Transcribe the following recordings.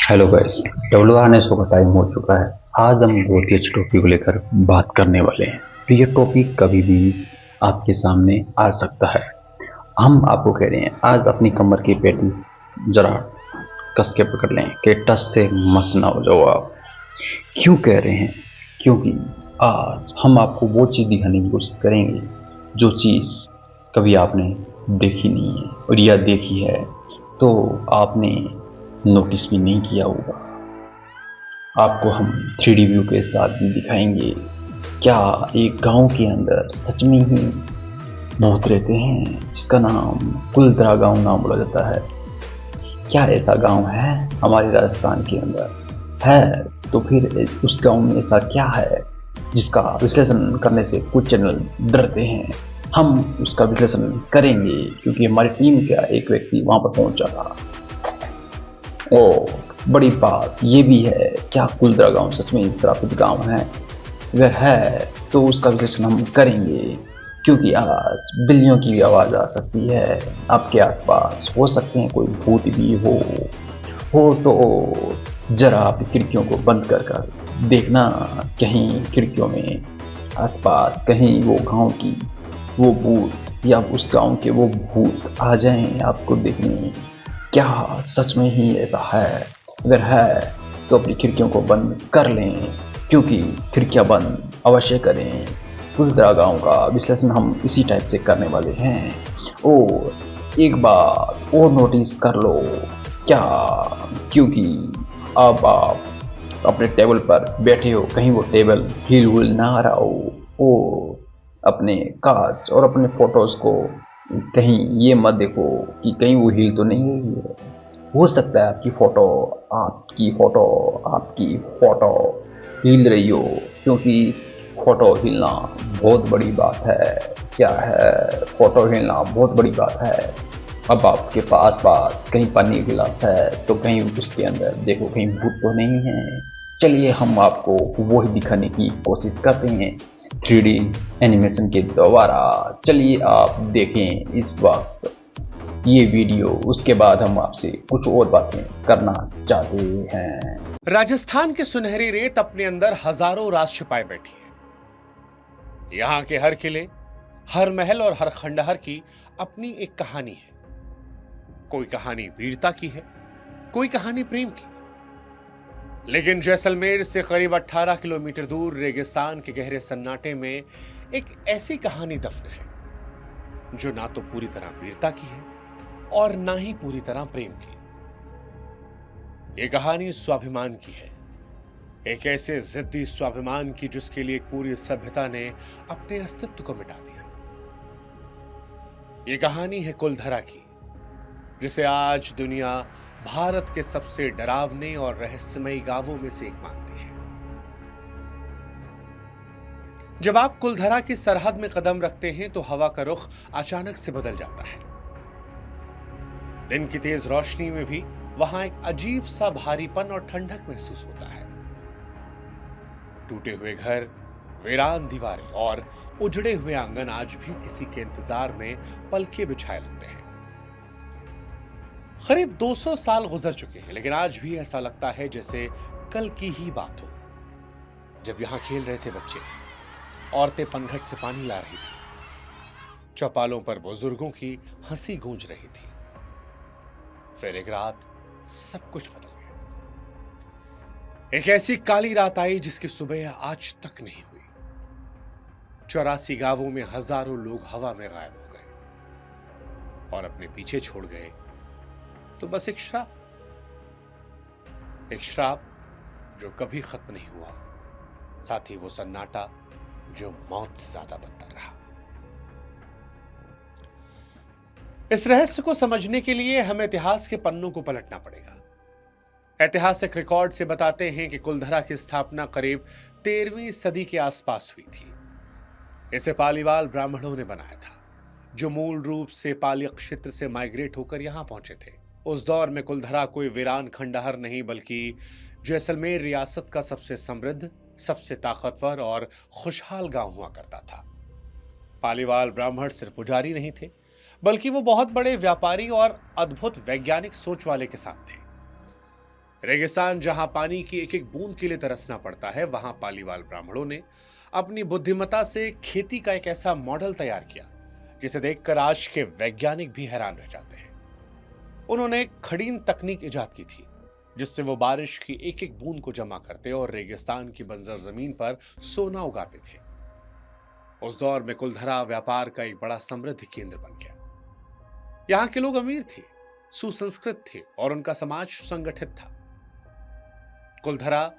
Hello guys. W R show का time हो चुका है। आज हम बहुत ही अच्छे टॉपिक को लेकर बात करने वाले हैं। तो ये टॉपिक कभी भी आपके सामने आ सकता है। हम आपको कह रहे हैं आज अपनी कमर की पेटी जरा कस के पकड़ लें कि टस से मस ना हो जाओ आप। क्यों कह रहे हैं? क्योंकि आज हम आपको वो चीज़ दिखाने की कोशिश करेंगे जो चीज़ कभी आपने देखी नहीं है, और या देखी है तो आपने नोटिस भी नहीं किया होगा। आपको हम 3D व्यू के साथ भी दिखाएंगे। क्या एक गांव के अंदर सच में ही भूत रहते हैं जिसका नाम कुलधरा गांव नाम बोला जाता है? क्या ऐसा गांव है हमारे राजस्थान के अंदर? है तो फिर उस गांव में ऐसा क्या है जिसका विश्लेषण करने से कुछ चैनल डरते हैं? हम उसका विश्लेषण करेंगे क्योंकि हमारी टीम का एक व्यक्ति वहां पर पहुंचा था। ओ, बड़ी बात ये भी है, क्या कुलधरा गांव सच में श्रापित गांव है? अगर है तो उसका विश्लेषण हम करेंगे क्योंकि आज बिल्लियों की भी आवाज आ सकती है। आपके आसपास हो सकते हैं कोई भूत भी हो तो जरा आप खिड़कियों को बंद कर देखना। कहीं खिड़कियों में आसपास कहीं वो गांव की वो भूत या उस गांव के वो भूत आ जाएं आपको देखने। क्या सच में ही ऐसा है? अगर है तो अपनी खिड़कियों को बंद कर लें क्योंकि खिड़कियां बंद अवश्य करें। कुलधरा गांव का विश्लेषण हम इसी टाइप से करने वाले हैं। और एक बात और नोटिस कर लो, क्या क्योंकि अब आप अपने टेबल पर बैठे हो, कहीं वो टेबल हिल हुल ना रहा हो। ओ, अपने कांच और अपने फोटोज को कहीं ये मत देखो कि कहीं वो हिल तो नहीं रही है। हो सकता है आपकी फोटो हिल रही हो, क्योंकि फोटो हिलना बहुत बड़ी बात है। क्या है? फोटो हिलना बहुत बड़ी बात है। अब आपके पास कहीं पानी का गिलास है तो कहीं उसके अंदर देखो कहीं भूत तो नहीं है। चलिए हम आपको वही दिखाने की कोशिश करते हैं 3D एनिमेशन के द्वारा। चलिए आप देखें इस वक्त ये वीडियो, उसके बाद हम आपसे कुछ और बातें करना चाहते हैं। राजस्थान के सुनहरी रेत अपने अंदर हजारों राज छिपाए बैठी है। यहाँ के हर किले, हर महल और हर खंडहर की अपनी एक कहानी है। कोई कहानी वीरता की है, कोई कहानी प्रेम की। लेकिन जैसलमेर से करीब 18 किलोमीटर दूर रेगिस्तान के गहरे सन्नाटे में एक ऐसी कहानी दफन है जो ना तो पूरी तरह वीरता की है और ना ही पूरी तरह प्रेम की। यह कहानी स्वाभिमान की है, एक ऐसे जिद्दी स्वाभिमान की जिसके लिए एक पूरी सभ्यता ने अपने अस्तित्व को मिटा दिया। यह कहानी है कुलधरा की, जिसे आज दुनिया भारत के सबसे डरावने और रहस्यमयी गांवों में से एक मानती है। जब आप कुलधरा की सरहद में कदम रखते हैं तो हवा का रुख अचानक से बदल जाता है। दिन की तेज रोशनी में भी वहां एक अजीब सा भारीपन और ठंडक महसूस होता है। टूटे हुए घर, वीरान दीवारें और उजड़े हुए आंगन आज भी किसी के इंतजार में पलके बिछाए लगते हैं। करीब 200 साल गुजर चुके हैं, लेकिन आज भी ऐसा लगता है जैसे कल की ही बात हो, जब यहां खेल रहे थे बच्चे, औरतें पनघट से पानी ला रही थी, चौपालों पर बुजुर्गों की हंसी गूंज रही थी। फिर एक रात सब कुछ बदल गया। एक ऐसी काली रात आई जिसकी सुबह आज तक नहीं हुई। 84 गांवों में हजारों लोग हवा में गायब हो गए और अपने पीछे छोड़ गए तो बस एक श्राप जो कभी खत्म नहीं हुआ, साथ ही वो सन्नाटा जो मौत से ज्यादा बदतर रहा। इस रहस्य को समझने के लिए हमें इतिहास के पन्नों को पलटना पड़ेगा। ऐतिहासिक रिकॉर्ड से बताते हैं कि कुलधरा की स्थापना करीब 13वीं सदी के आसपास हुई थी। इसे पालीवाल ब्राह्मणों ने बनाया था, जो मूल रूप से पाली क्षेत्र से माइग्रेट होकर यहां पहुंचे थे। उस दौर में कुलधरा कोई वीरान खंडहर नहीं, बल्कि जैसलमेर रियासत का सबसे समृद्ध, सबसे ताकतवर और खुशहाल गांव हुआ करता था। पालीवाल ब्राह्मण सिर्फ पुजारी नहीं थे, बल्कि वो बहुत बड़े व्यापारी और अद्भुत वैज्ञानिक सोच वाले किसान थे। रेगिस्तान जहां पानी की एक एक बूंद के लिए तरसना पड़ता है, वहां पालीवाल ब्राह्मणों ने अपनी बुद्धिमत्ता से खेती का एक ऐसा मॉडल तैयार किया जिसे देखकर आज के वैज्ञानिक भी हैरान रह जाते हैं। उन्होंने एक खड़ीन तकनीक इजाद की थी जिससे वो बारिश की एक एक बूंद को जमा करते और रेगिस्तान की बंजर जमीन पर सोना उगाते थे। उस दौर में कुलधरा व्यापार का एक बड़ा समृद्ध केंद्र बन गया। यहां के लोग अमीर थे, सुसंस्कृत थे और उनका समाज सुसंगठित था। कुलधरा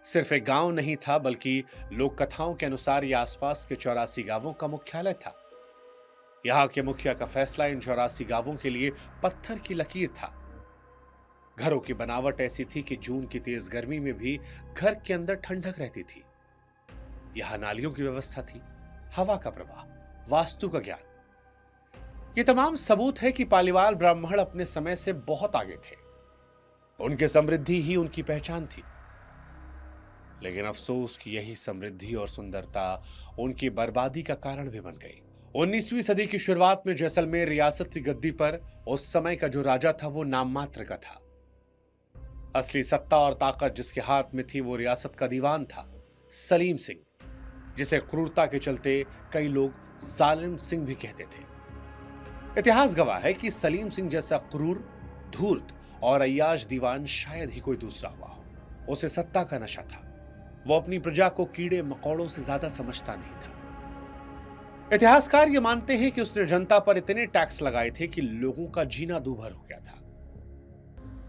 सिर्फ एक गांव नहीं था, बल्कि लोक कथाओं के अनुसार यह आसपास के 84 गांवों का मुख्यालय था। यहां के मुखिया का फैसला इन 84 गांवों के लिए पत्थर की लकीर था। घरों की बनावट ऐसी थी कि जून की तेज गर्मी में भी घर के अंदर ठंडक रहती थी। यहां नालियों की व्यवस्था थी, हवा का प्रवाह, वास्तु का ज्ञान। ये तमाम सबूत है कि पालीवाल ब्राह्मण अपने समय से बहुत आगे थे। उनकी समृद्धि ही उनकी पहचान थी। लेकिन अफसोस कि यही समृद्धि और सुंदरता उनकी बर्बादी का कारण भी बन गई। 19वीं सदी की शुरुआत में जैसलमेर रियासत की गद्दी पर उस समय का जो राजा था वो नाम मात्र का था। असली सत्ता और ताकत जिसके हाथ में थी वो रियासत का दीवान था, सलीम सिंह, जिसे क्रूरता के चलते कई लोग जालिम सिंह भी कहते थे। इतिहास गवाह है कि सलीम सिंह जैसा क्रूर, धूर्त और अय्याश दीवान शायद ही कोई दूसरा हुआ हो। उसे सत्ता का नशा था। वो अपनी प्रजा को कीड़े मकोड़ों से ज्यादा समझता नहीं था। इतिहासकार ये मानते हैं कि उसने जनता पर इतने टैक्स लगाए थे कि लोगों का जीना दूभर हो गया था।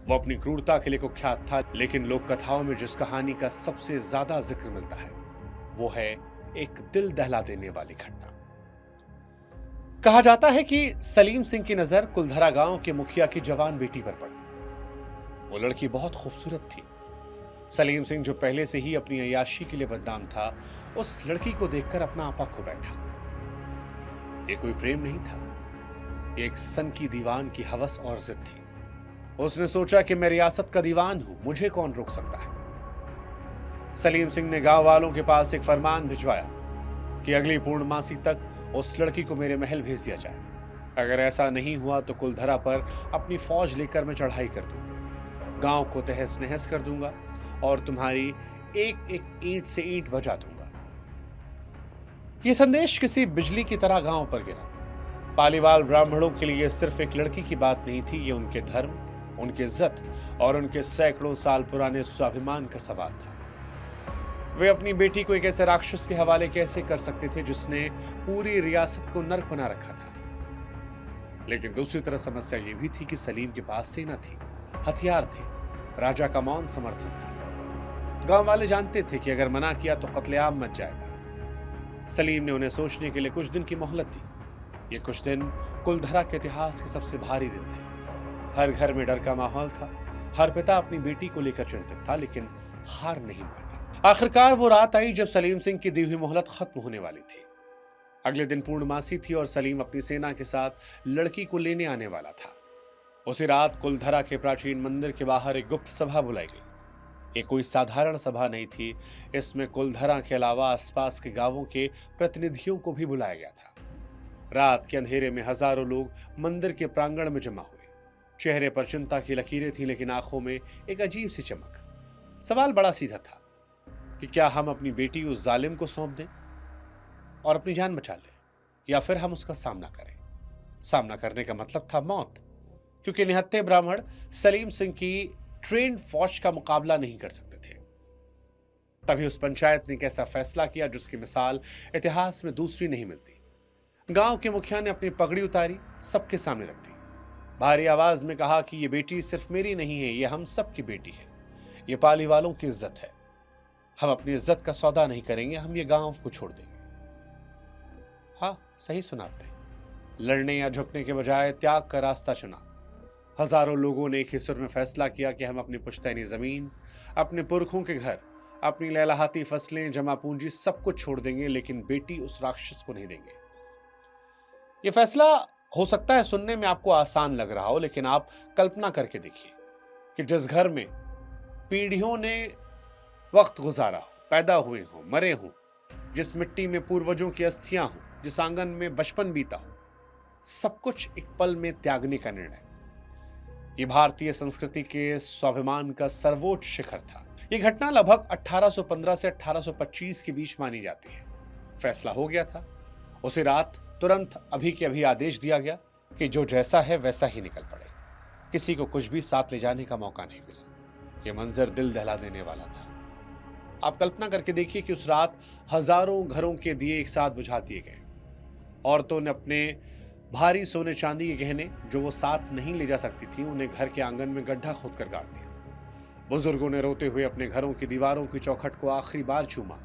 वो अपनी क्रूरता के लिए कुख्यात था, लेकिन लोक कथाओं में जिस कहानी का सबसे ज्यादा जिक्र मिलता है वो है एक दिल दहला देने वाली घटना। कहा जाता है कि सलीम सिंह की नजर कुलधरा गांव के मुखिया की जवान बेटी पर पड़ी। वो लड़की बहुत खूबसूरत थी। सलीम सिंह, जो पहले से ही अपनी अय्याशी के लिए बदनाम था, उस लड़की को देखकर अपना आपा खो बैठा। ये कोई प्रेम नहीं था, ये एक सन की दीवान की हवस और जिद थी। उसने सोचा कि मैं रियासत का दीवान हूं, मुझे कौन रोक सकता है। सलीम सिंह ने गांव वालों के पास एक फरमान भिजवाया कि अगली पूर्णमासी तक उस लड़की को मेरे महल भेज दिया जाए। अगर ऐसा नहीं हुआ तो कुलधरा पर अपनी फौज लेकर मैं चढ़ाई कर दूंगा, गांव को तहस नहस कर दूंगा और तुम्हारी एक एक ईंट से ईंट बजा दूंगा। यह संदेश किसी बिजली की तरह गांव पर गिरा। पालीवाल ब्राह्मणों के लिए सिर्फ एक लड़की की बात नहीं थी, ये उनके धर्म, उनकी इज्जत और उनके सैकड़ों साल पुराने स्वाभिमान का सवाल था। वे अपनी बेटी को एक ऐसे राक्षस के हवाले कैसे कर सकते थे जिसने पूरी रियासत को नर्क बना रखा था। लेकिन दूसरी तरफ समस्या यह भी थी कि सलीम के पास सेना थी, हथियार थे, राजा का मौन समर्थन था। गांव वाले जानते थे कि अगर मना किया तो कत्लेआम मच जाएगा। सलीम ने उन्हें सोचने के लिए कुछ दिन की मोहलत दी। ये कुछ दिन कुलधरा के इतिहास के सबसे भारी दिन थे। हर घर में डर का माहौल था। हर पिता अपनी बेटी को लेकर चिंतित था, लेकिन हार नहीं मानी। आखिरकार वो रात आई जब सलीम सिंह की दी हुई मोहलत खत्म होने वाली थी। अगले दिन पूर्णमासी थी और सलीम अपनी सेना के साथ लड़की को लेने आने वाला था। उसी रात कुलधरा के प्राचीन मंदिर के बाहर एक गुप्त सभा बुलाई गई। ये कोई साधारण सभा नहीं थी, इसमें कुलधरा के अलावा आसपास के गांवों के प्रतिनिधियों को भी बुलाया गया था। रात के अंधेरे में हजारों लोग मंदिर के प्रांगण में जमा हुए। चेहरे पर चिंता की लकीरें थीं, लेकिन आंखों में एक अजीब सी चमक। सवाल बड़ा सीधा था कि क्या हम अपनी बेटी उस जालिम को सौंप दें और अपनी जान बचा लें, या फिर हम उसका सामना करें। सामना करने का मतलब था मौत, क्योंकि निहत्थे ब्राह्मण सलीम सिंह की ट्रेंड फौज का मुकाबला नहीं कर सकते थे। तभी उस पंचायत ने एक ऐसा फैसला किया जिसकी मिसाल इतिहास में दूसरी नहीं मिलती। गांव के मुखिया ने अपनी पगड़ी उतारी, सबके सामने रख दी, भारी आवाज में कहा कि ये बेटी सिर्फ मेरी नहीं है, ये हम सब की बेटी है। ये पाली वालों की इज्जत है। हम अपनी इज्जत का सौदा नहीं करेंगे, हम ये गांव को छोड़ देंगे। हाँ, सही सुना आपने। लड़ने या झुकने के बजाय त्याग का रास्ता चुना। हजारों लोगों ने एक ही सुर में फैसला किया कि हम अपनी पुश्तैनी जमीन, अपने पुरखों के घर, अपनी लहलहाती फसलें, जमा पूंजी सब कुछ छोड़ देंगे, लेकिन बेटी उस राक्षस को नहीं देंगे। यह फैसला हो सकता है सुनने में आपको आसान लग रहा हो, लेकिन आप कल्पना करके देखिए कि जिस घर में पीढ़ियों ने वक्त गुजारा हो, पैदा हुए हों, मरे हों, जिस मिट्टी में पूर्वजों की अस्थियां हों, जिस आंगन में बचपन बीता हो, सब कुछ एक पल में त्यागने का निर्णय। ये भारतीय संस्कृति के स्वाभिमान का सर्वोच्च शिखर था। ये घटना लगभग 1815 से 1825 के बीच मानी जाती है। फैसला हो गया था। उसी रात तुरंत अभी के अभी आदेश दिया गया कि जो जैसा है वैसा ही निकल पड़े। किसी को कुछ भी साथ ले जाने का मौका नहीं मिला। यह मंजर दिल दहला देने वाला था। आप कल्पना करके देखिए कि उस रात हजारों घरों के दिए एक साथ बुझा दिए गए। औरतों ने अपने भारी सोने चांदी के गहने जो वो साथ नहीं ले जा सकती थी, उन्हें घर के आंगन में गड्ढा खोद कर गाड़ दिया। बुजुर्गों ने रोते हुए अपने घरों की दीवारों की चौखट को आखिरी बार चूमा।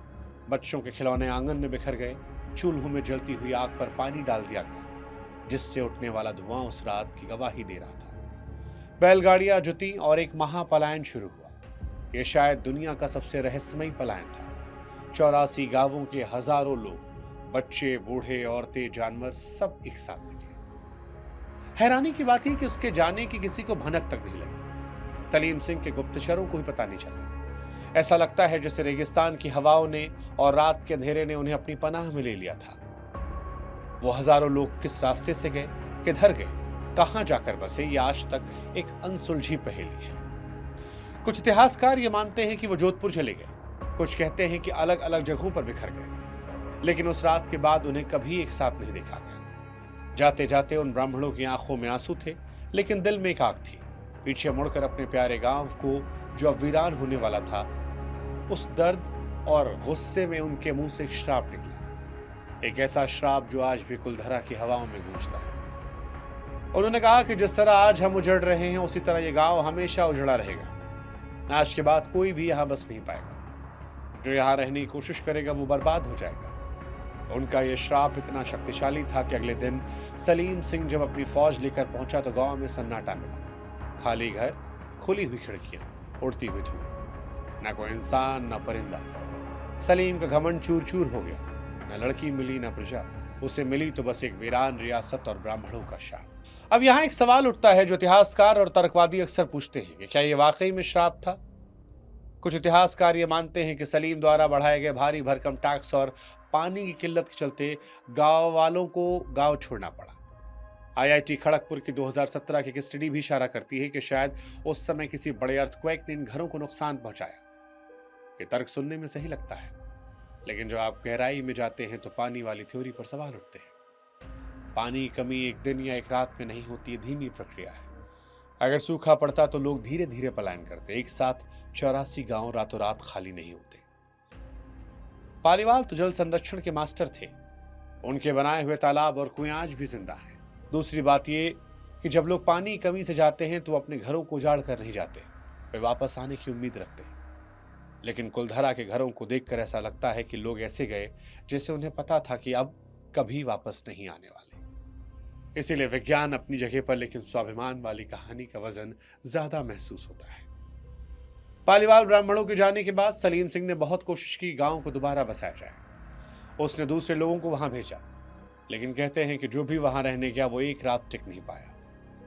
बच्चों के खिलौने आंगन में बिखर गए। चूल्हों में जलती हुई आग पर पानी डाल दिया गया, जिससे उठने वाला धुआं उस रात की गवाही दे रहा था। बैलगाड़ियां जुटी और एक महापलायन शुरू हुआ। यह शायद दुनिया का सबसे रहस्यमयी पलायन था। 84 गांवों के हजारों लोग, बच्चे, बूढ़े, औरतें, जानवर सब एक साथ निकले। हैरानी की बात है कि उसके जाने की किसी को भनक तक नहीं लगी। सलीम सिंह के गुप्तचरों को ही पता नहीं चला। ऐसा लगता है जैसे रेगिस्तान की हवाओं ने और रात के अंधेरे ने उन्हें अपनी पनाह में ले लिया था। वो हजारों लोग किस रास्ते से गए, किधर गए, कहां जाकर बसे, ये आज तक एक अनसुलझी पहेली है। कुछ इतिहासकार ये मानते हैं कि वो जोधपुर चले गए, कुछ कहते हैं कि अलग अलग जगहों पर बिखर गए, लेकिन उस रात के बाद उन्हें कभी एक साथ नहीं देखा गया। जाते जाते उन ब्राह्मणों की आंखों में आंसू थे, लेकिन दिल में एक आग थी। पीछे मुड़कर अपने प्यारे गांव को जो अब वीरान होने वाला था, उस दर्द और गुस्से में उनके मुंह से एक श्राप निकला। एक ऐसा श्राप जो आज भी कुलधरा की हवाओं में गूंजता है। उन्होंने कहा कि जिस तरह आज हम उजड़ रहे हैं, उसी तरह ये गांव हमेशा उजड़ा रहेगा। आज के बाद कोई भी यहां बस नहीं पाएगा। जो यहां रहने की कोशिश करेगा वो बर्बाद हो जाएगा। उनका यह श्राप इतना शक्तिशाली था कि अगले दिन सलीम सिंह जब अपनी फौज लेकर पहुंचा तो गांव में सन्नाटा मिला। खाली घर, खुली हुई खिड़कियां, उड़ती हुई धूप, न कोई इंसान न परिंदा। सलीम का घमंड चूर चूर हो गया। न लड़की मिली न प्रजा, उसे मिली तो बस एक वीरान रियासत और ब्राह्मणों का शाप। अब यहाँ एक सवाल उठता है जो इतिहासकार और तर्कवादी अक्सर पूछते हैं कि क्या ये वाकई में श्राप था? कुछ इतिहासकार ये मानते हैं कि सलीम द्वारा बढ़ाए गए भारी भरकम टैक्स और पानी की किल्लत के चलते गांव वालों को गांव छोड़ना पड़ा। आईआईटी खड़गपुर की 2017 की एक स्टडी भी इशारा करती है कि शायद उस समय किसी बड़े अर्थक्वेक ने इन घरों को नुकसान पहुंचाया। ये तर्क सुनने में सही लगता है, लेकिन जब आप गहराई में जाते हैं तो पानी वाली थ्योरी पर सवाल उठते हैं। पानी की कमी एक दिन या एक रात में नहीं होती, है धीमी प्रक्रिया है। अगर सूखा पड़ता तो लोग धीरे धीरे पलायन करते। एक साथ 84 गांव रातों रात खाली नहीं होते। पालीवाल तो जल संरक्षण के मास्टर थे। उनके बनाए हुए तालाब और कुएं आज भी जिंदा हैं। दूसरी बात ये कि जब लोग पानी की कमी से जाते हैं तो अपने घरों को उजाड़ कर नहीं जाते, वे वापस आने की उम्मीद रखते हैं। लेकिन कुलधरा के घरों को देखकर ऐसा लगता है कि लोग ऐसे गए जैसे उन्हें पता था कि अब कभी वापस नहीं आने वाले। इसीलिए विज्ञान अपनी जगह पर, लेकिन स्वाभिमान वाली कहानी का वजन ज्यादा महसूस होता है। पालीवाल ब्राह्मणों के जाने के बाद सलीम सिंह ने बहुत कोशिश की गांव को दोबारा बसाया जाए। उसने दूसरे लोगों को वहां भेजा, लेकिन कहते हैं कि जो भी वहां रहने गया वो एक रात टिक नहीं पाया।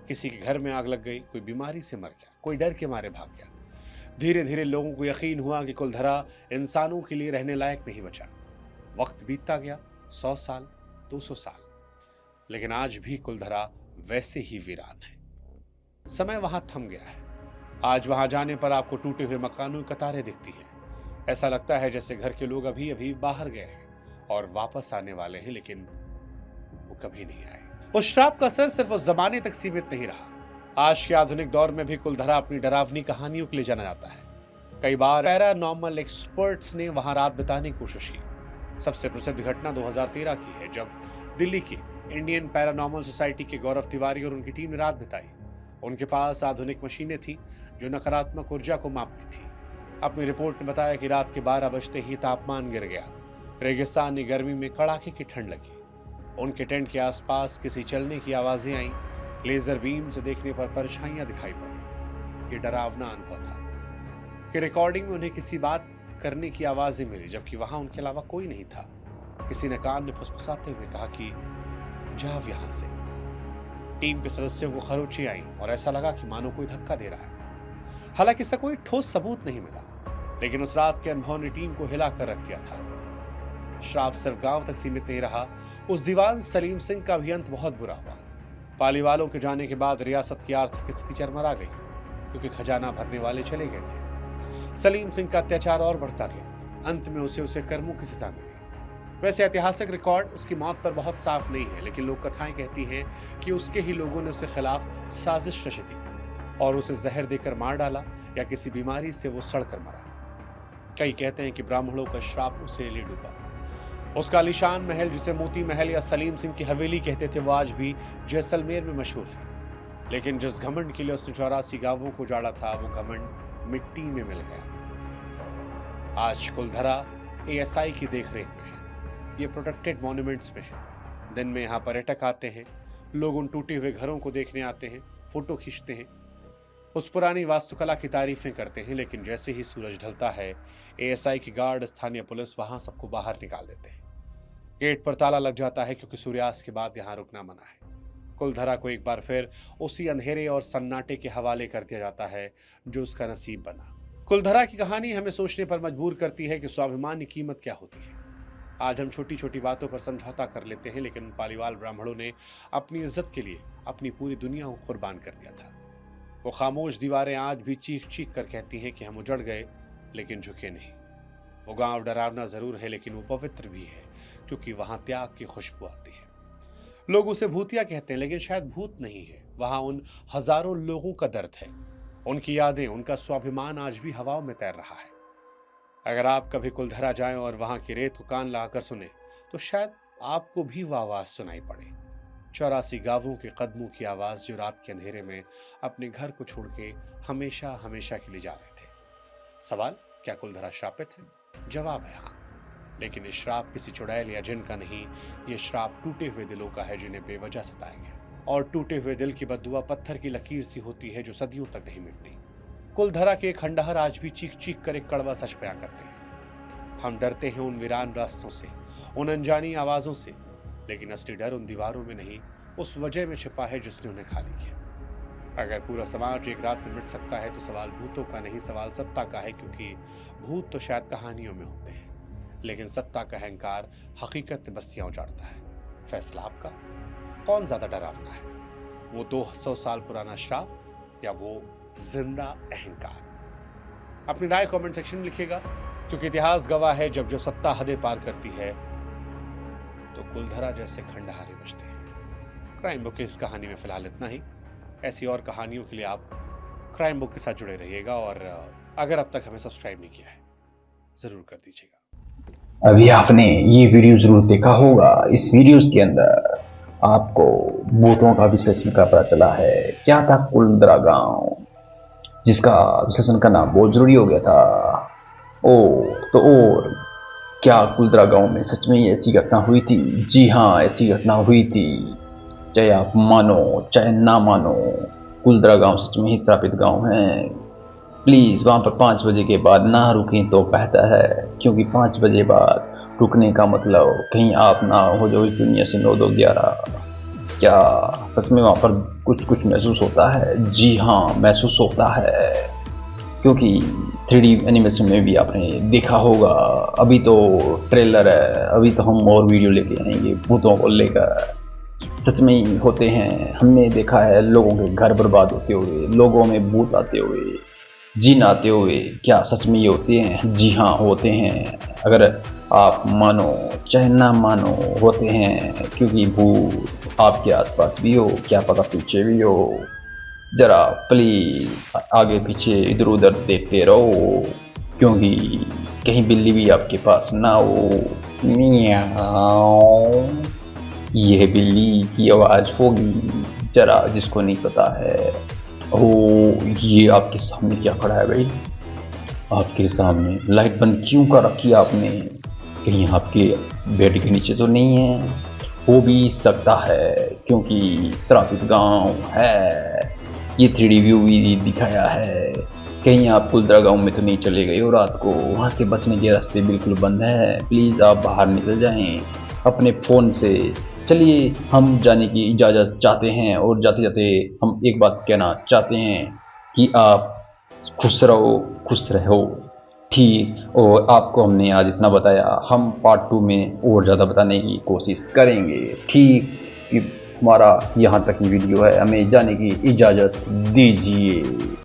किसी के घर में आग लग गई, कोई बीमारी से मर गया, कोई डर के मारे भाग गया। धीरे धीरे लोगों को यकीन हुआ कि कुलधरा इंसानों के लिए रहने लायक नहीं बचा। वक्त बीतता गया, 100 साल, 200 साल, लेकिन आज भी कुलधरा वैसे ही वीरान है। समय वहां थम गया है। आज वहां जाने पर आपको टूटे हुए मकानों की कतारें दिखती हैं। ऐसा लगता है जैसे घर के लोग अभी अभी बाहर गए हैं और वापस आने वाले हैं, लेकिन वो कभी नहीं आए। उस श्राप का असर सिर्फ उस जमाने तक सीमित नहीं रहा। आज के आधुनिक दौर में भी कुलधरा अपनी डरावनी कहानियों के लिए जाना जाता है। कई बार पैरानॉर्मल एक्सपर्ट्स ने वहां रात बिताने की कोशिश की। सबसे प्रसिद्ध घटना 2013 की है, जब दिल्ली की इंडियन पैरानॉर्मल सोसाइटी के गौरव तिवारी और उनकी टीम ने रात बिताई। उनके पास आधुनिक मशीनें थी जो नकारात्मक ऊर्जा को मापती थी। अपनी रिपोर्ट में बताया कि रात के 12 बजते ही तापमान गिर गया। रेगिस्तानी गर्मी में कड़ाके की ठंड लगी। उनके टेंट के आसपास किसी चलने की आवाजें आईं। लेजर बीम से देखने पर परछाइयां दिखाई पड़ी। ये डरावना अनुभव था कि रिकॉर्डिंग में उन्हें किसी बात करने की आवाजें मिली, जबकि वहां उनके अलावा कोई नहीं था। किसी ने कान में फुसफुसाते हुए कहा कि जाओ यहां से। टीम के सदस्यों को खरोंची आई और ऐसा लगा कि मानो कोई धक्का दे रहा है। हालांकि इसका कोई ठोस सबूत नहीं मिला, लेकिन उस रात के अनुभव ने टीम को हिला कर रख दिया था। श्राप सिर्फ गांव तक सीमित नहीं रहा। उस दीवान सलीम सिंह का भी अंत बहुत बुरा हुआ। पालीवालों के जाने के बाद रियासत की आर्थिक स्थिति चरमरा गई, क्योंकि खजाना भरने वाले चले गए थे। सलीम सिंह का अत्याचार और बढ़ता गया। अंत में उसे कर्मों की सजा मिली। वैसे ऐतिहासिक रिकॉर्ड उसकी मौत पर बहुत साफ नहीं है, लेकिन लोक कथाएं कहती हैं कि उसके ही लोगों ने उसके खिलाफ साजिश रची थी और उसे जहर देकर मार डाला या किसी बीमारी से वो सड़कर मरा। कई कहते हैं कि ब्राह्मणों का श्राप उसे ले डूबा। उसका आलीशान महल, जिसे मोती महल या सलीम सिंह की हवेली कहते थे, वो आज भी जैसलमेर में मशहूर है। लेकिन जिस घमंड के लिए उसने 84 गांवों को उजाड़ा था, वो घमंड मिट्टी में मिल गया। आज कुलधरा ASI की देखरेख में है। ये प्रोटेक्टेड मॉन्यूमेंट्स में है। दिन में यहाँ पर्यटक आते हैं, लोग उन टूटे हुए घरों को देखने आते हैं, फोटो खींचते हैं, उस पुरानी वास्तुकला की तारीफें करते हैं। लेकिन जैसे ही सूरज ढलता है, ASI की गार्ड, स्थानीय पुलिस वहां सबको बाहर निकाल देते हैं। गेट पर ताला लग जाता है, क्योंकि सूर्यास्त के बाद यहाँ रुकना मना है। कुलधरा को एक बार फिर उसी अंधेरे और सन्नाटे के हवाले कर दिया जाता है जो उसका नसीब बना। कुलधरा की कहानी हमें सोचने पर मजबूर करती है कि स्वाभिमान की कीमत क्या होती है। आज हम छोटी छोटी बातों पर समझौता कर लेते हैं, लेकिन पालीवाल ब्राह्मणों ने अपनी इज्जत के लिए अपनी पूरी दुनिया को कुर्बान कर दिया था। वो खामोश दीवारें आज भी चीख चीख कर कहती हैं कि हम उजड़ गए लेकिन झुके नहीं। वो गांव डरावना जरूर है, लेकिन वो पवित्र भी है, क्योंकि वहां त्याग की खुशबू आती है। लोग उसे भूतिया कहते हैं, लेकिन शायद भूत नहीं है। वहां उन हजारों लोगों का दर्द है, उनकी यादें, उनका स्वाभिमान आज भी हवाओं में तैर रहा है। अगर आप कभी कुलधरा जाएं और वहां की रेत को कान लगाकर सुने, तो शायद आपको भी वो आवाज सुनाई पड़े। 84 गांवों के कदमों की आवाज, जो रात के अंधेरे में अपने घर को छोड़ के हमेशा हमेशा के लिए जा रहे थे। सवाल, क्या कुलधरा श्रापित है? जवाब है हाँ, लेकिन ये श्राप किसी चुड़ैल या जिन का नहीं। ये श्राप टूटे हुए दिलों का है, जिन्हें बेवजह सताया गया। और टूटे हुए दिल की बद्दुआ पत्थर की लकीर सी होती है, जो सदियों तक नहीं मिटती। कुलधरा के खंडहर आज भी चीख चीख कर एक कड़वा सच बयां करते हैं। हम डरते हैं उन वीरान रास्तों से, उन अनजानी आवाजों से, लेकिन असली डर उन दीवारों में नहीं, उस वजह में छिपा है जिसने उन्हें खाली किया। अगर पूरा समाज एक रात में मिट सकता है, तो सवाल भूतों का नहीं, सवाल सत्ता का है। क्योंकि भूत तो शायद कहानियों में होते हैं, लेकिन सत्ता का अहंकार हकीकत में बस्तियां उजाड़ता है। फैसला आपका, कौन ज्यादा डरावना है? वो 200 साल पुराना श्राप या वो जिंदा अहंकार? अपनी राय कमेंट सेक्शन में लिखिएगा, क्योंकि इतिहास गवाह है, जब सत्ता हदें पार करती है तो कुलधरा जैसे खंडहारे बचते हैं। क्राइम बुक की इस कहानी में फिलहाल इतना ही। ऐसी और कहानियों के लिए आप क्राइम बुक के साथ जुड़े रहिएगा, और अगर अब तक हमें सब्सक्राइब नहीं किया है, जरूर कर दीजिएगा। अभी आपने ये वीडियो जरूर देखा होगा। इस वीडियोस के अंदर आपको भूतों का विश्लेषण का पता चला है। क्या था कुलधरा गांव, जिसका विश्लेषण करना बहुत जरूरी हो गया था। और क्या कुलधरा गांव में सच में ऐसी घटना हुई थी? जी हाँ, ऐसी घटना हुई थी। चाहे आप मानो चाहे ना मानो, कुलधरा गांव सच में ही श्रापित गांव है। प्लीज वहां पर 5 बजे के बाद ना रुकें तो बेहतर है, क्योंकि 5 बजे बाद रुकने का मतलब कहीं आप ना हो जो इस दुनिया से 9-2-11। क्या सच में वहां पर कुछ महसूस होता है? जी हाँ, महसूस होता है, क्योंकि 3D एनिमेशन में भी आपने देखा होगा। अभी तो ट्रेलर है, अभी तो हम और वीडियो लेके आएंगे भूतों को लेकर। सच में ही होते हैं। हमने देखा है लोगों के घर बर्बाद होते हुए, लोगों में भूत आते हुए, जिन आते हुए। क्या सच में ये होते हैं? जी हाँ, होते हैं। अगर आप मानो चाहे ना मानो, होते हैं, क्योंकि भूत आपके आसपास भी हो, क्या पता पीछे भी हो। जरा प्लीज आगे पीछे इधर उधर देखते रहो, क्योंकि कहीं बिल्ली भी आपके पास ना हो। मियाओ, यह बिल्ली की आवाज होगी, जरा जिसको नहीं पता है। ये आपके सामने क्या खड़ा है भाई? आपके सामने लाइट बंद क्यों कर रखी आपने? कहीं आपके बेड के नीचे तो नहीं है? हो भी सकता है, क्योंकि श्रापित गांव है। ये 3D व्यू भी दिखाया है। कहीं आप कुलधरा गांव में तो नहीं चले गए हो रात को? वहां से बचने के रास्ते बिल्कुल बंद है। प्लीज आप बाहर निकल जाएं अपने फोन से। चलिए, हम जाने की इजाज़त चाहते हैं, और जाते जाते हम एक बात कहना चाहते हैं कि आप खुश रहो। ठीक, और आपको हमने आज इतना बताया। हम पार्ट 2 में और ज़्यादा बताने की कोशिश करेंगे। ठीक, हमारा यहाँ तक ही वीडियो है, हमें जाने की इजाज़त दीजिए।